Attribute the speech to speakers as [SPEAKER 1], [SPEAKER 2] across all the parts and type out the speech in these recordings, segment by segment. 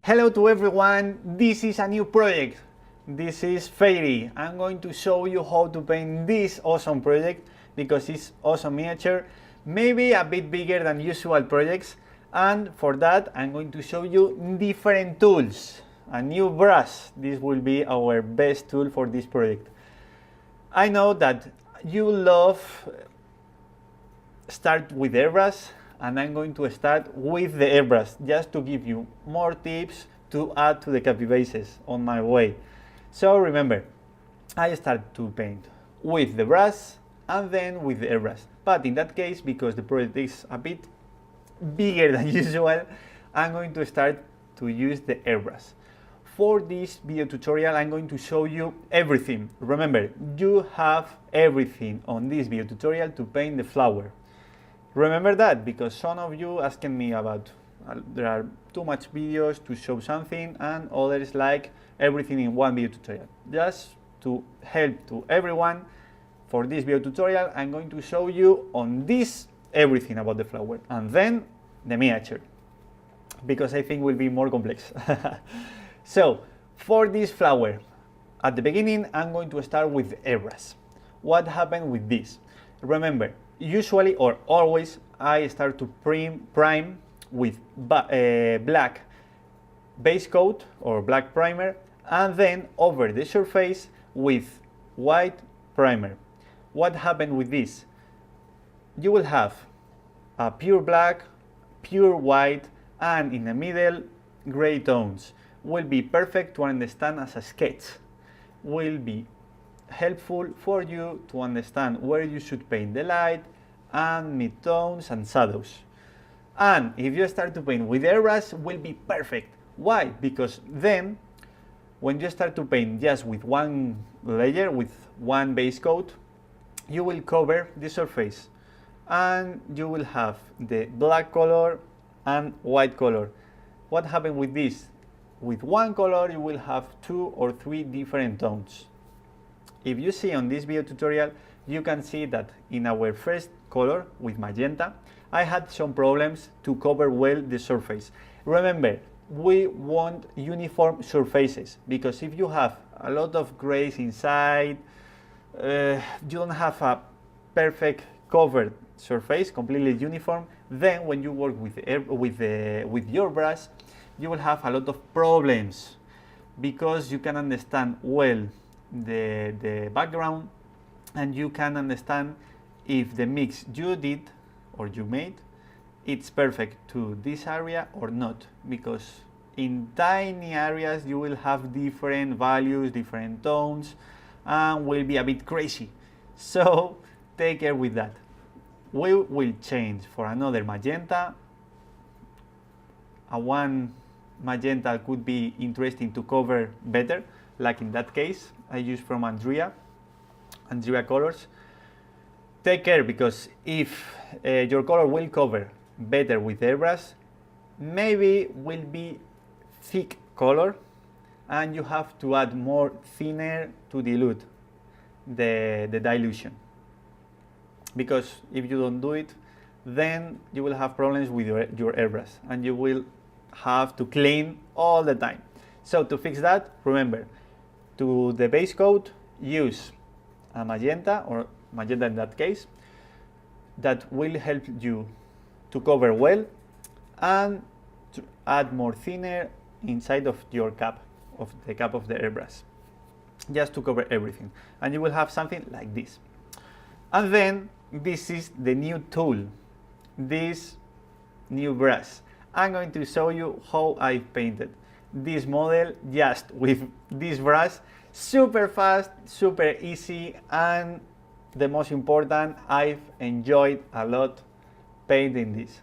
[SPEAKER 1] Hello to everyone, this is a new project. This is Fairy. I'm going to show you how to paint this awesome project because it's awesome miniature, maybe a bit bigger than usual projects, and for that I'm going to show you different tools. A new brush, this will be our best tool for this project. I know that you love start with airbrush, and I'm going to start with the airbrush just to give you more tips to add to the capibases on my way. So remember, I start to paint with the brush and then with the airbrush. But in that case, because the project is a bit bigger than usual, I'm going to start to use the airbrush. For this video tutorial, I'm going to show you everything. Remember, you have everything on this video tutorial to paint the flower. Remember that, because some of you asking me about there are too much videos to show something, and others like everything in one video tutorial. Just to help to everyone, for this video tutorial I'm going to show you on this everything about the flower and then the miniature, because I think will be more complex. So for this flower, at the beginning I'm going to start with airbrush. What happened with this? Remember, usually or always I start to prime with black base coat or black primer, and then over the surface with white primer. What happened with this? You will have a pure black, pure white, and in the middle gray tones. Will be perfect to understand as a sketch. Will be helpful for you to understand where you should paint the light and mid-tones and shadows. And if you start to paint with airbrush, will be perfect. Why? Because then when you start to paint just with one layer, with one base coat, you will cover the surface and you will have the black color and white color. What happened with this? With one color you will have 2 or 3 different tones. If you see on this video tutorial, you can see that in our first color with magenta, I had some problems to cover well the surface. Remember, we want uniform surfaces, because if you have a lot of grays inside, you don't have a perfect covered surface, completely uniform. Then when you work with your brush, you will have a lot of problems, because you can understand well the background, and you can understand if the mix you did or you made it's perfect to this area or not, because in tiny areas you will have different values, different tones, and will be a bit crazy. So take care with that. We will change for another magenta. A one magenta could be interesting to cover better, like in that case I use from Andrea colors. Take care, because if your color will cover better with airbrush, maybe will be thick color and you have to add more thinner to dilute the dilution, because if you don't do it, then you will have problems with your airbrush and you will have to clean all the time. So to fix that, remember, to the base coat use a magenta, or magenta in that case, that will help you to cover well and to add more thinner inside of your cap, of the cap of the airbrush, just to cover everything, and you will have something like this. And then this is the new tool, this new brush. I'm going to show you how I painted this model just with this brush. Super fast, super easy, and the most important, I've enjoyed a lot painting this.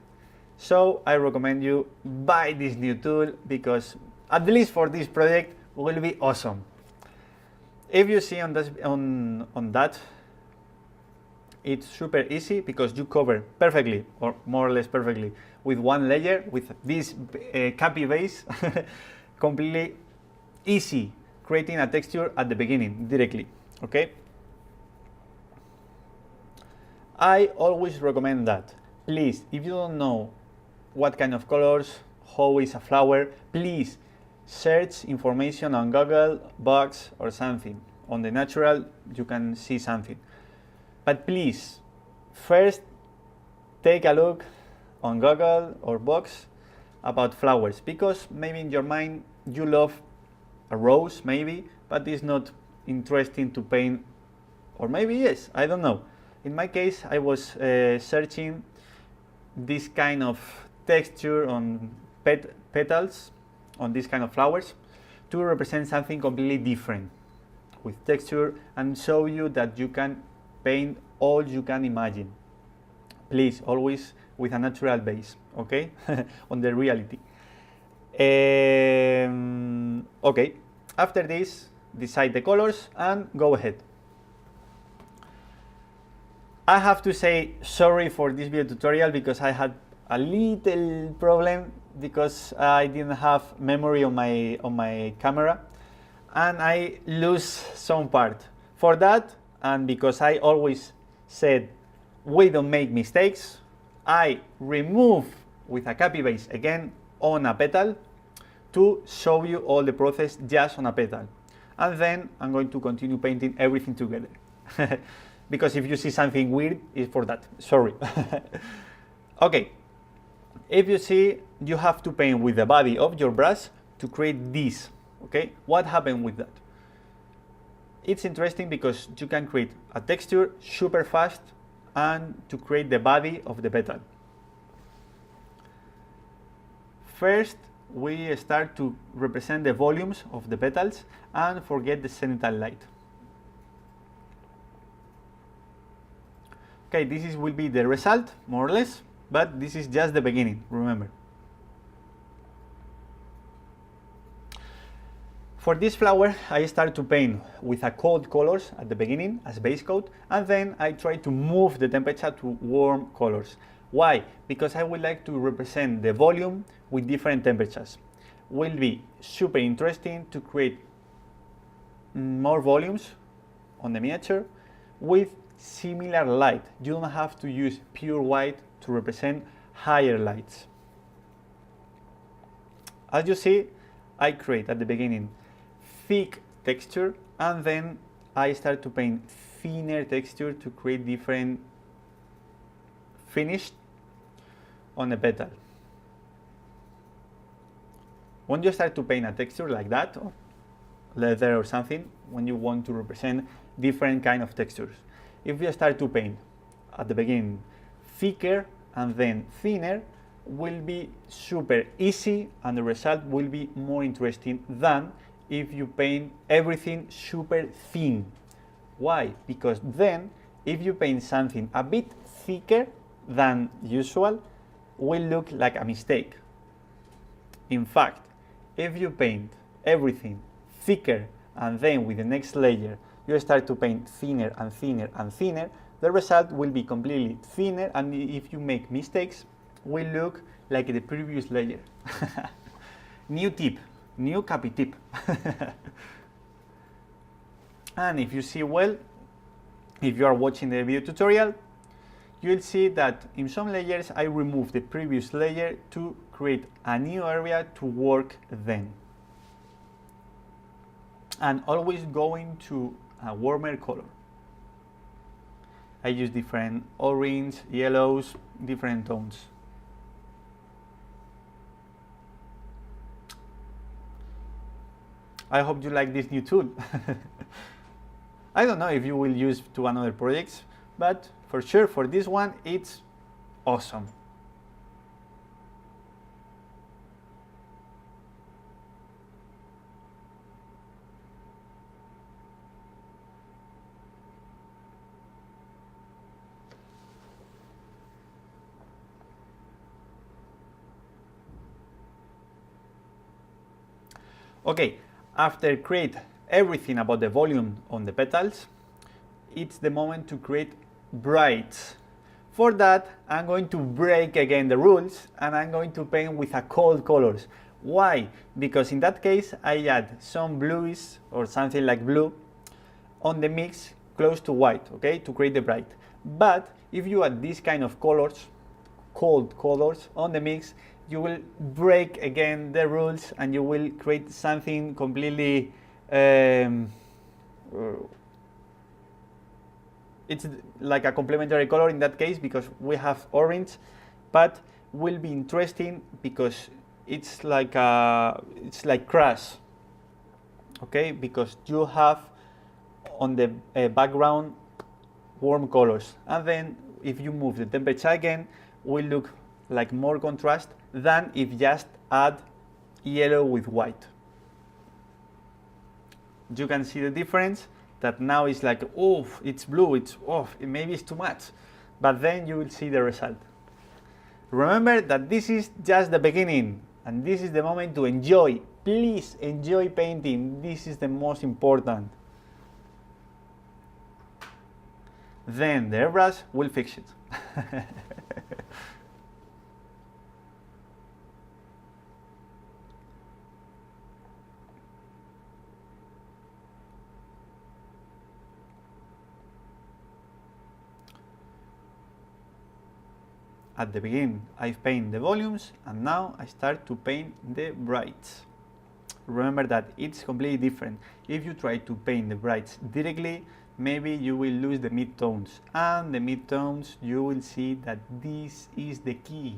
[SPEAKER 1] So I recommend you buy this new tool, because at least for this project will be awesome. If you see on that, it's super easy because you cover perfectly, or more or less perfectly, with one layer with this cappy base. Completely easy creating a texture at the beginning directly. Okay, I always recommend that. Please, if you don't know what kind of colors, how is a flower, please search information on Google, Box, or something. On the natural, you can see something. But please, first take a look on Google or Box about flowers, because maybe in your mind you love a rose, maybe, but it's not interesting to paint, or maybe yes, I don't know. In my case, I was searching this kind of texture on petals, on this kind of flowers, to represent something completely different with texture and show you that you can paint all you can imagine. Please, always with a natural base, okay? On the reality. Okay, after this, decide the colors and go ahead. I have to say sorry for this video tutorial because I had a little problem because I didn't have memory on my camera and I lose some part. For that, and because I always said we don't make mistakes, I remove with a capibase again on a petal to show you all the process just on a petal. And then I'm going to continue painting everything together. Because if you see something weird, it's for that. Sorry. Okay. If you see, you have to paint with the body of your brush to create this. Okay. What happened with that? It's interesting because you can create a texture super fast and to create the body of the petal. First, we start to represent the volumes of the petals and forget the zenithal light. Okay, this will be the result, more or less, but this is just the beginning, remember. For this flower, I start to paint with a cold colors at the beginning as base coat, and then I try to move the temperature to warm colors. Why? Because I would like to represent the volume with different temperatures. Will be super interesting to create more volumes on the miniature with similar light. You don't have to use pure white to represent higher lights. As you see, I create at the beginning thick texture and then I start to paint thinner texture to create different finish on the petal. When you start to paint a texture like that, or leather or something, when you want to represent different kind of textures, if you start to paint at the beginning thicker and then thinner, will be super easy and the result will be more interesting than if you paint everything super thin. Why? Because then if you paint something a bit thicker than usual, will look like a mistake. In fact, if you paint everything thicker and then with the next layer you start to paint thinner and thinner and thinner, the result will be completely thinner, and if you make mistakes, will look like the previous layer. New tip, new capi tip. And if you see well, if you are watching the video tutorial, you'll see that in some layers I remove the previous layer to create a new area to work then. And always going to a warmer color. I use different orange, yellows, different tones. I hope you like this new tool. I don't know if you will use to another projects, but for sure for this one it's awesome. Okay, after create everything about the volume on the petals, it's the moment to create brights. For that, I'm going to break again the rules and I'm going to paint with a cold colors. Why? Because in that case, I add some blues or something like blue on the mix close to white, okay, to create the bright. But if you add this kind of colors, cold colors on the mix, you will break again the rules and you will create something completely it's like a complementary color in that case because we have orange, but will be interesting because it's like crash, okay, because you have on the background warm colors, and then if you move the temperature again will look like more contrast than if just add yellow with white. You can see the difference, that now it's like, oh, it's blue, it's off, maybe it's too much, but then you will see the result. Remember that this is just the beginning, and this is the moment to enjoy. Please enjoy painting, this is the most important. Then the airbrush will fix it. At the beginning, I paint the volumes, and now I start to paint the brights. Remember that it's completely different. If you try to paint the brights directly, maybe you will lose the midtones, and the midtones you will see that this is the key.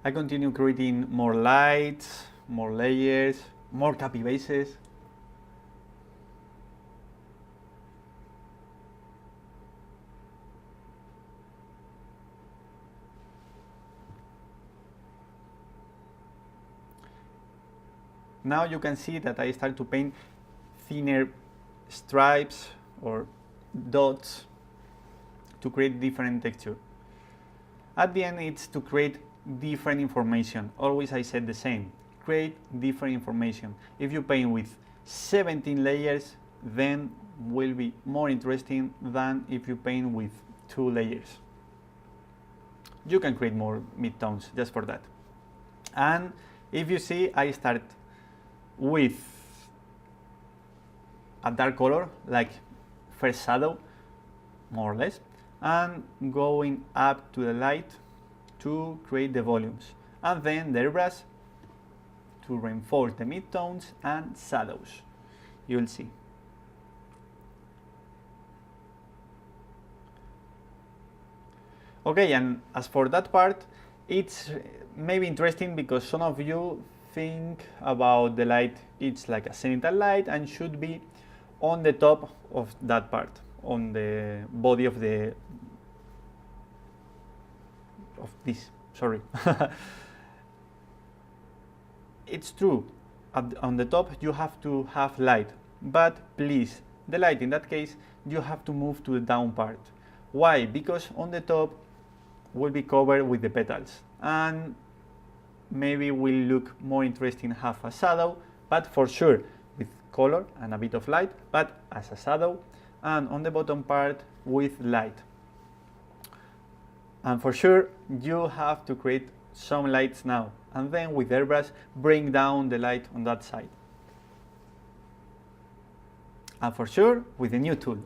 [SPEAKER 1] I continue creating more lights, more layers, more capibases. Now you can see that I start to paint thinner stripes or dots to create different texture. At the end, it's to create different information. Always I said the same, create different information. If you paint with 17 layers, then will be more interesting than if you paint with 2 layers. You can create more midtones just for that. And if you see, I start with a dark color, like first shadow, more or less, and going up to the light to create the volumes, and then the airbrush to reinforce the midtones and shadows. You'll see. Okay, and as for that part, it's maybe interesting because some of you think about the light, it's like a zenithal light and should be on the top of that part, on the body of the this, sorry. It's true, on the top you have to have light, but please, the light in that case, you have to move to the down part. Why? Because on the top will be covered with the petals, and maybe will look more interesting have a shadow, but for sure with color and a bit of light, but as a shadow, and on the bottom part with light. And for sure, you have to create some lights now, and then with airbrush, bring down the light on that side. And for sure, with a new tool.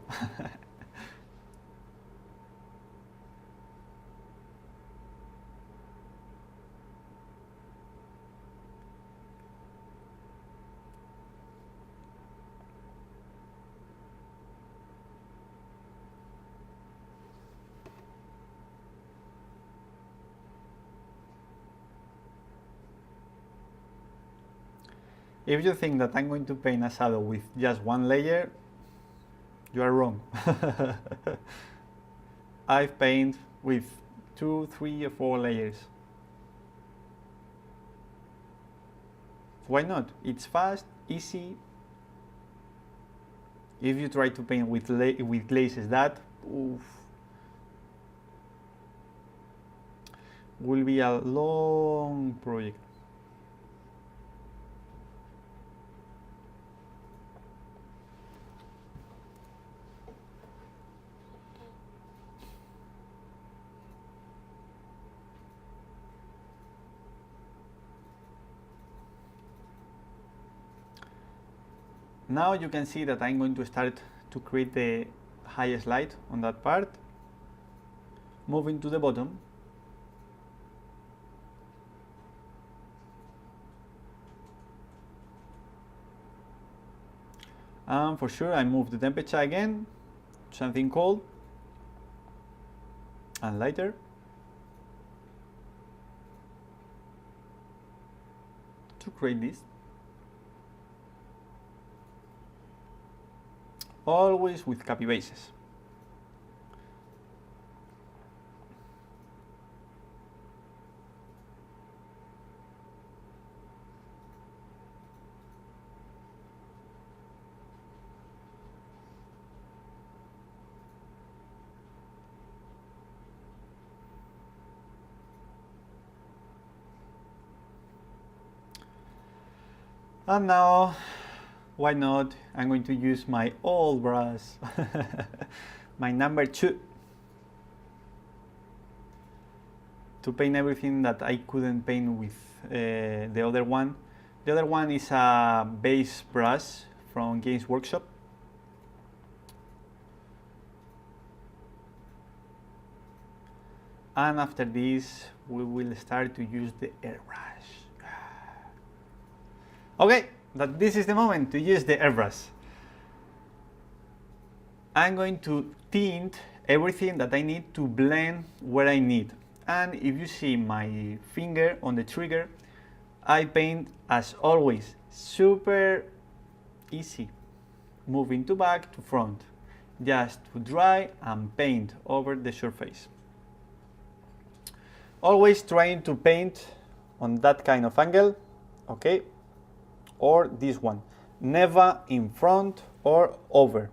[SPEAKER 1] If you think that I'm going to paint a shadow with just one layer, you are wrong. I've painted with 2, 3, or 4 layers. Why not? It's fast, easy. If you try to paint with glazes, that will be a long project. Now you can see that I'm going to start to create the highest light on that part. Moving to the bottom. And for sure I move the temperature again, something cold and lighter. To create this. Always with capibases. And now, why not, I'm going to use my old brush, my number 2, to paint everything that I couldn't paint with the other one. The other one is a base brush from Games Workshop. And after this, we will start to use the airbrush. Okay, that this is the moment to use the airbrush. I'm going to tint everything that I need to blend where I need. And if you see my finger on the trigger, I paint as always, super easy. Moving to back to front, just to dry and paint over the surface. Always trying to paint on that kind of angle, okay? Or this one, never in front or over,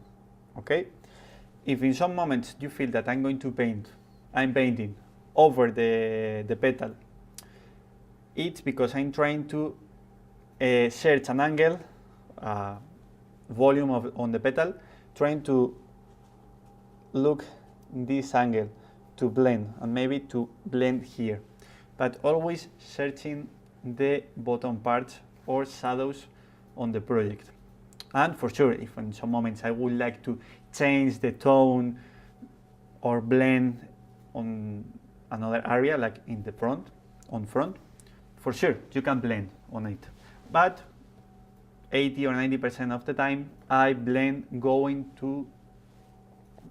[SPEAKER 1] okay? If in some moments you feel that I'm painting over the petal, it's because I'm trying to search an angle, volume on the petal, trying to look this angle to blend, and maybe to blend here, but always searching the bottom part or shadows on the project. And for sure, if in some moments I would like to change the tone or blend on another area, like in the front, for sure you can blend on it. But 80 or 90% of the time I blend going to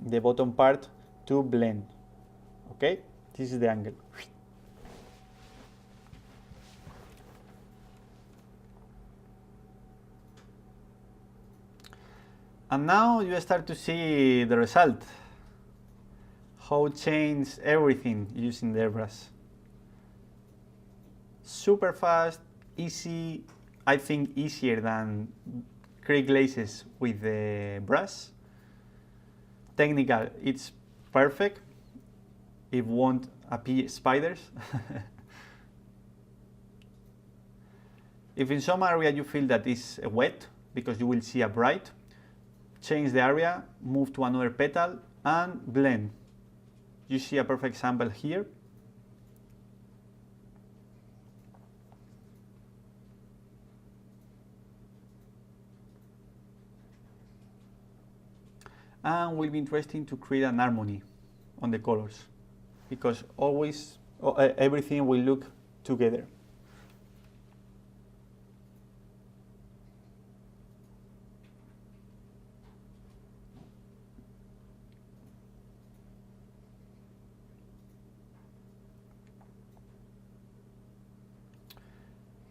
[SPEAKER 1] the bottom part to blend. Okay, this is the angle. And now you start to see the result. How change everything using the airbrush. Super fast, easy, I think easier than create glazes with the brush. Technical, it's perfect. It won't appear spiders. If in some area you feel that it's wet, because you will see a bright, change the area, move to another petal and blend. You see a perfect example here. And will be interesting to create an harmony on the colors, because always everything will look together.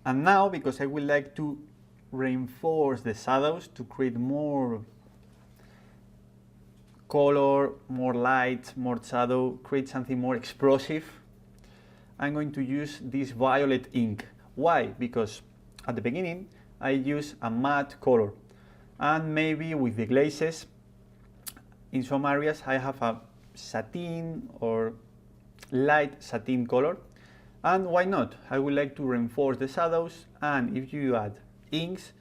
[SPEAKER 1] And now, because I would like to reinforce the shadows to create more color, more light, more shadow, create something more explosive, I'm going to use this violet ink. Why? Because at the beginning I use a matte color, and maybe with the glazes in some areas I have a satin or light satin color. And why not? I would like to reinforce the shadows, and if you add inks,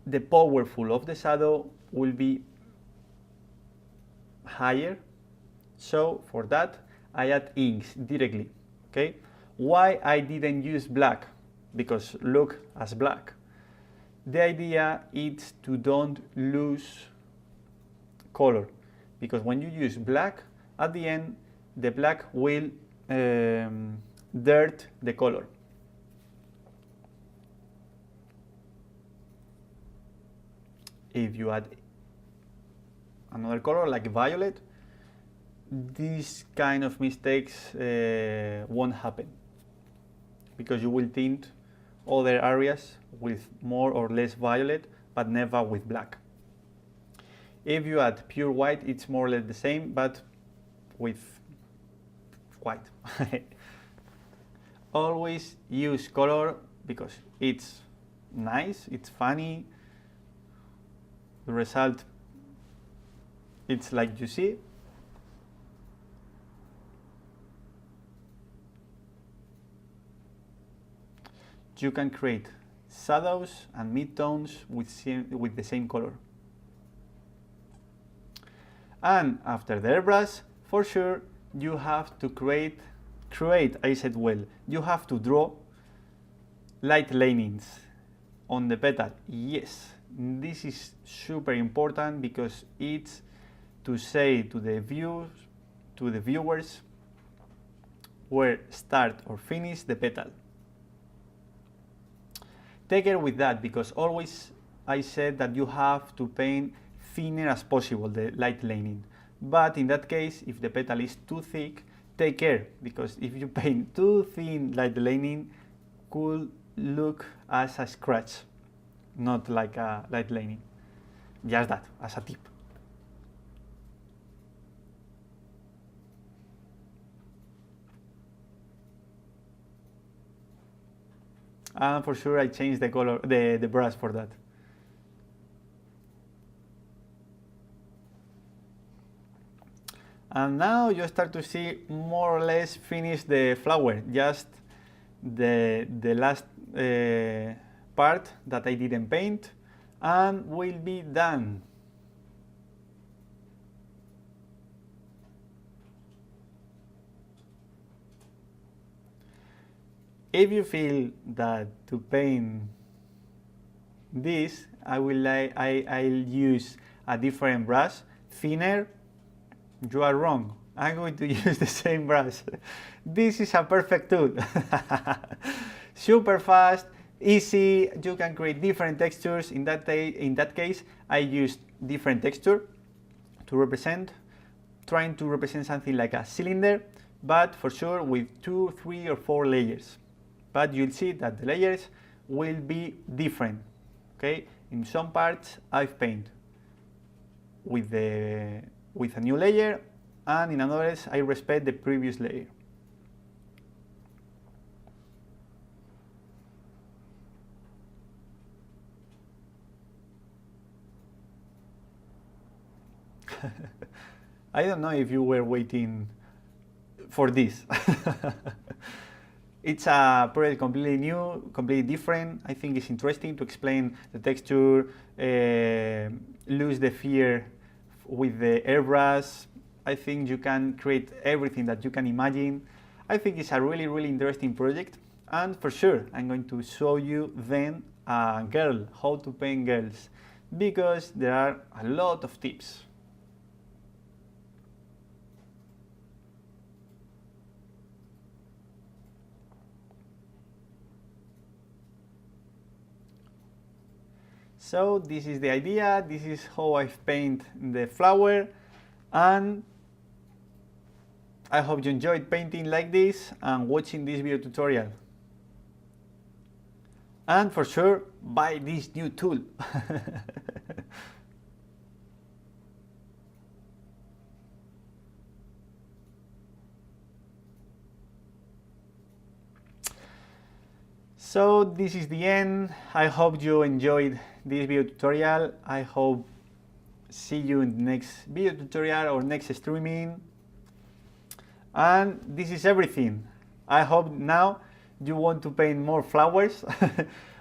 [SPEAKER 1] the powerful of the shadow will be higher. So for that, I add inks directly. Okay? Why I didn't use black? Because look as black. the idea is to don't lose color, because when you use black, at the end the black will dirt the color. If you add another color like violet, these kind of mistakes won't happen, because you will tint other areas with more or less violet, but never with black. If you add pure white, it's more or less the same, but with white. Always use color because it's nice, it's funny. The result, it's like you see. You can create shadows and midtones with the same color. And after the airbrush, for sure, you have to create, I said well, you have to draw light lanings on the petal. Yes, this is super important because it's to say to the viewers where start or finish the petal. Take care with that, because always I said that you have to paint thinner as possible the light laning. But in that case, if the petal is too thick, take care, because if you paint too thin light laning, could look as a scratch, not like a light laning. Just that, as a tip. And for sure I changed the color, the brush for that. And now you start to see more or less finish the flower, just the last part that I didn't paint, and will be done. If you feel that to paint this, I'll use a different brush, thinner. You are wrong. I'm going to use the same brush. This is a perfect tool. Super fast, easy. You can create different textures. In that case, I used different texture to represent, trying to represent something like a cylinder, but for sure with 2, 3, or 4 layers. But you'll see that the layers will be different. Okay, in some parts I've painted with a new layer, and in others I respect the previous layer. I don't know if you were waiting for this. It's a project completely new, completely different. I think it's interesting to explain the texture, lose the fear with the airbrush. I think you can create everything that you can imagine. I think it's a really, really interesting project. And for sure, I'm going to show you then a girl, how to paint girls, because there are a lot of tips. So this is the idea, this is how I've painted the flower, and I hope you enjoyed painting like this and watching this video tutorial. And for sure, buy this new tool. So this is the end. I hope you enjoyed this video tutorial. I hope see you in the next video tutorial or next streaming. And this is everything. I hope now you want to paint more flowers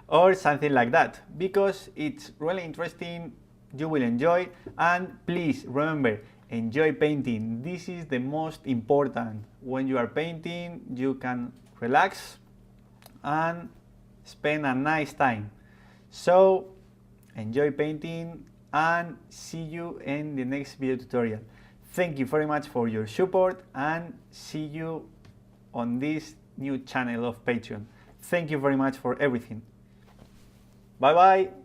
[SPEAKER 1] or something like that, because it's really interesting, you will enjoy, and please remember, enjoy painting. This is the most important. When you are painting, you can relax and spend a nice time. So enjoy painting, and see you in the next video tutorial. Thank you very much for your support, and see you on this new channel of Patreon. Thank you very much for everything. Bye bye.